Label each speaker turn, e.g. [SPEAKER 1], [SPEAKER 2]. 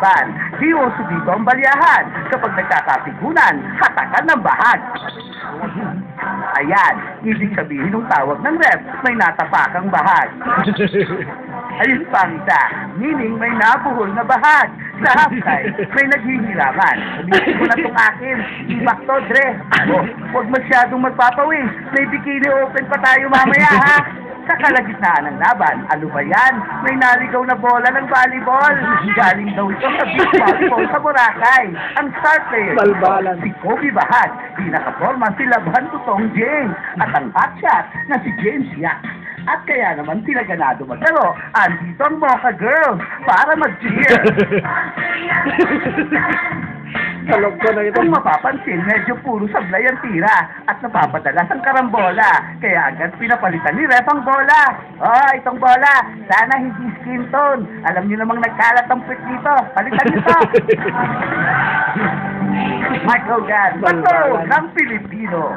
[SPEAKER 1] laban. Di uso dito ang balyahan. Kapag nagkakapigunan, hatakan ng bahag. Ayan, ibig sabihin ng tawag ng ref, may natapakang bahag. Ayun pang isa, meaning may nabuhol na bahag. Sa halftime, may naghihiraman. Sabihin ko na itong akin, ibak to, Dre. Huwag masyadong magpapawin. May bikini open pa tayo mamaya, ha? Sa kalagitnaan ng laban, ano ba yan? May naligaw na bola ng volleyball. Galing daw ito sa beach volleyball sa Boracay. Ang star player, si Kobe Bahag. Di nakaporma si Labhan Tutong James. At ang hotshot na si James Yak. At kaya naman sila ganado maglaro. Andito ang Mocha Girls para mag-cheer.
[SPEAKER 2] Talog ko na ito.
[SPEAKER 1] Kung mapapansin, medyo puro sablay ang tira at napapadalas ang karambola. Kaya agad pinapalitan ni Ref ang bola. Oh, itong bola, sana hindi skin tone. Alam niyo namang nagkalat ang puwit dito. Palitan nito. Michael Gad, bato ng Pilipino.